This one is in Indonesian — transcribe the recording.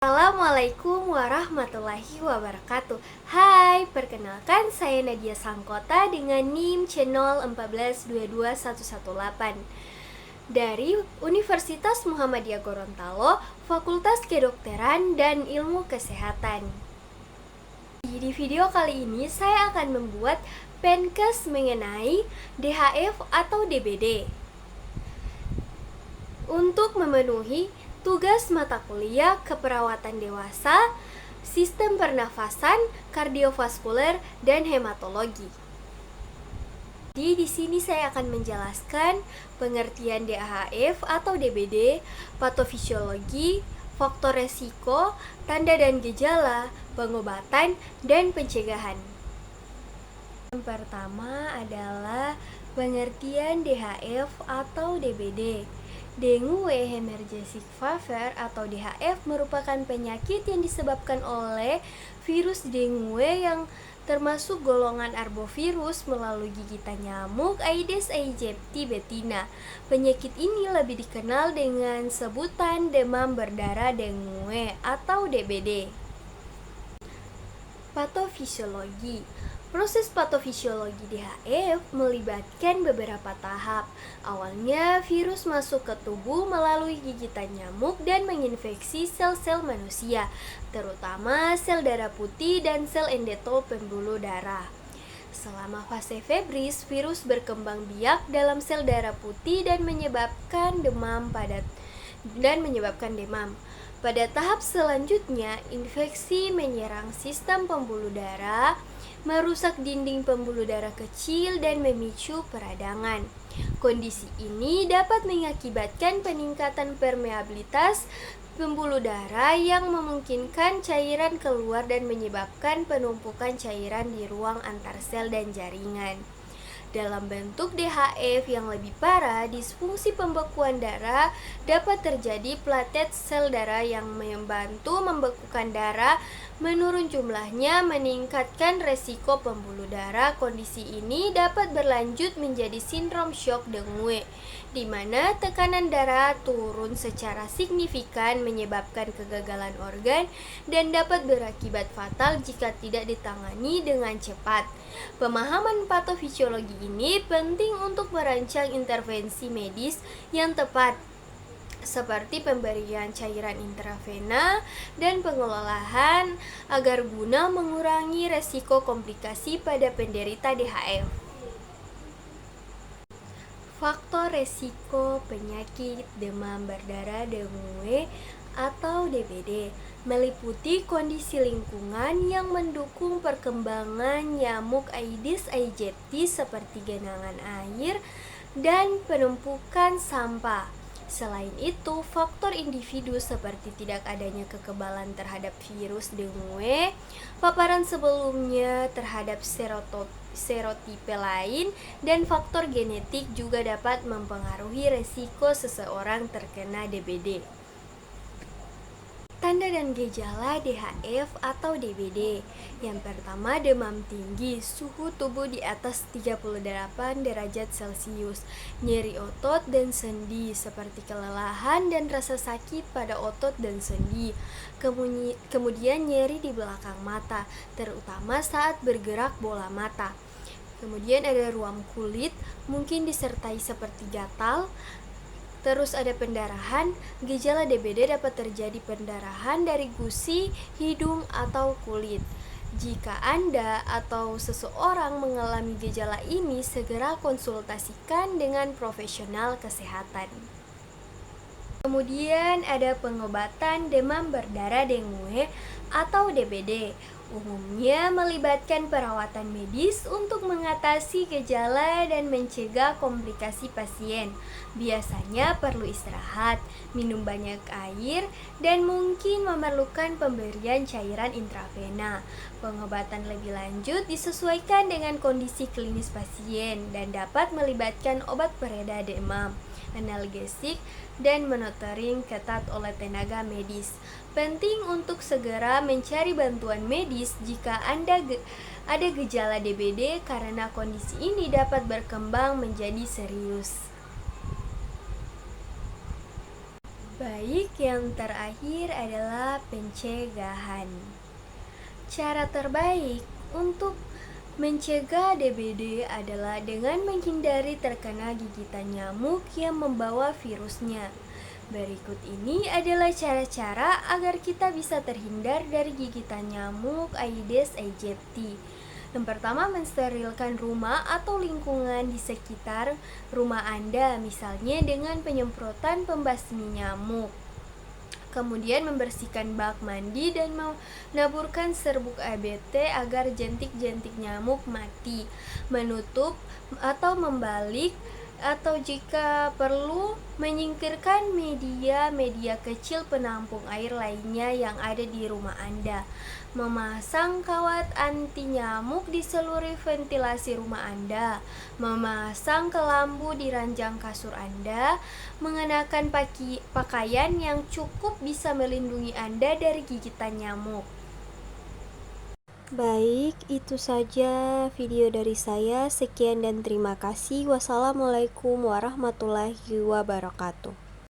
Assalamualaikum warahmatullahi wabarakatuh. Hai, perkenalkan saya Nadia Sangkota dengan NIM C0142218 dari Universitas Muhammadiyah Gorontalo, Fakultas Kedokteran dan Ilmu Kesehatan. Di video kali ini saya akan membuat penkes mengenai DHF atau DBD. Untuk memenuhi tugas mata kuliah keperawatan dewasa, sistem pernafasan, kardiovaskuler, dan hematologi. Di sini saya akan menjelaskan pengertian DHF atau DBD, patofisiologi, faktor resiko, tanda dan gejala, pengobatan, dan pencegahan. Yang pertama adalah pengertian DHF atau DBD. Dengue hemorrhagic fever atau DHF merupakan penyakit yang disebabkan oleh virus dengue yang termasuk golongan arbovirus melalui gigitan nyamuk Aedes aegypti betina. Penyakit ini lebih dikenal dengan sebutan demam berdarah dengue atau DBD. Patofisiologi. Proses patofisiologi DHF melibatkan beberapa tahap. Awalnya, virus masuk ke tubuh melalui gigitan nyamuk dan menginfeksi sel-sel manusia, terutama sel darah putih dan sel endotel pembuluh darah. Selama fase febris, virus berkembang biak dalam sel darah putih dan menyebabkan demam. Pada tahap selanjutnya, infeksi menyerang sistem pembuluh darah, merusak dinding pembuluh darah kecil dan memicu peradangan. Kondisi ini dapat mengakibatkan peningkatan permeabilitas pembuluh darah yang memungkinkan cairan keluar dan menyebabkan penumpukan cairan di ruang antar sel dan jaringan. Dalam bentuk DHF yang lebih parah, disfungsi pembekuan darah dapat terjadi. Platelet sel darah yang membantu membekukan darah menurun jumlahnya, meningkatkan resiko pembuluh darah. Kondisi ini dapat berlanjut menjadi sindrom shock dengue, di mana tekanan darah turun secara signifikan menyebabkan kegagalan organ dan dapat berakibat fatal jika tidak ditangani dengan cepat. Pemahaman patofisiologi ini penting untuk merancang intervensi medis yang tepat, seperti pemberian cairan intravena dan pengelolaan agar guna mengurangi resiko komplikasi pada penderita DHF. Faktor resiko penyakit demam berdarah dengue atau DBD meliputi kondisi lingkungan yang mendukung perkembangan nyamuk Aedes aegypti seperti genangan air dan penumpukan sampah. Selain itu, faktor individu seperti tidak adanya kekebalan terhadap virus dengue, paparan sebelumnya terhadap serotipe lain, dan faktor genetik juga dapat mempengaruhi resiko seseorang terkena DBD. Tanda dan gejala DHF atau DBD. Yang pertama, demam tinggi, suhu tubuh di atas 38 derajat Celcius, nyeri otot dan sendi seperti kelelahan dan rasa sakit pada otot dan sendi. Kemudian nyeri di belakang mata, terutama saat bergerak bola mata. Kemudian ada ruam kulit, mungkin disertai seperti gatal. Terus ada pendarahan. Gejala DBD dapat terjadi pendarahan dari gusi, hidung, atau kulit. Jika Anda atau seseorang mengalami gejala ini, segera konsultasikan dengan profesional kesehatan. Kemudian ada pengobatan demam berdarah dengue atau DBD. Umumnya melibatkan perawatan medis untuk mengatasi gejala dan mencegah komplikasi pasien. Biasanya perlu istirahat, minum banyak air, dan mungkin memerlukan pemberian cairan intravena. Pengobatan lebih lanjut disesuaikan dengan kondisi klinis pasien dan dapat melibatkan obat pereda demam, analgesik, dan monitoring ketat oleh tenaga medis. Penting untuk segera mencari bantuan medis jika Anda ada gejala DBD karena kondisi ini dapat berkembang menjadi serius. Baik, yang terakhir adalah pencegahan. Cara terbaik untuk mencegah DBD adalah dengan menghindari terkena gigitan nyamuk yang membawa virusnya. Berikut ini adalah cara-cara agar kita bisa terhindar dari gigitan nyamuk Aedes aegypti. Yang pertama, mensterilkan rumah atau lingkungan di sekitar rumah Anda, misalnya dengan penyemprotan pembasmi nyamuk. Kemudian membersihkan bak mandi dan menaburkan serbuk ABT agar jentik-jentik nyamuk mati. Menutup atau membalik atau jika perlu menyingkirkan media-media kecil penampung air lainnya yang ada di rumah Anda. Memasang kawat anti nyamuk di seluruh ventilasi rumah Anda. Memasang kelambu di ranjang kasur Anda. Mengenakan pakaian yang cukup bisa melindungi Anda dari gigitan nyamuk. Baik, itu saja video dari saya. Sekian dan terima kasih. Wassalamualaikum warahmatullahi wabarakatuh.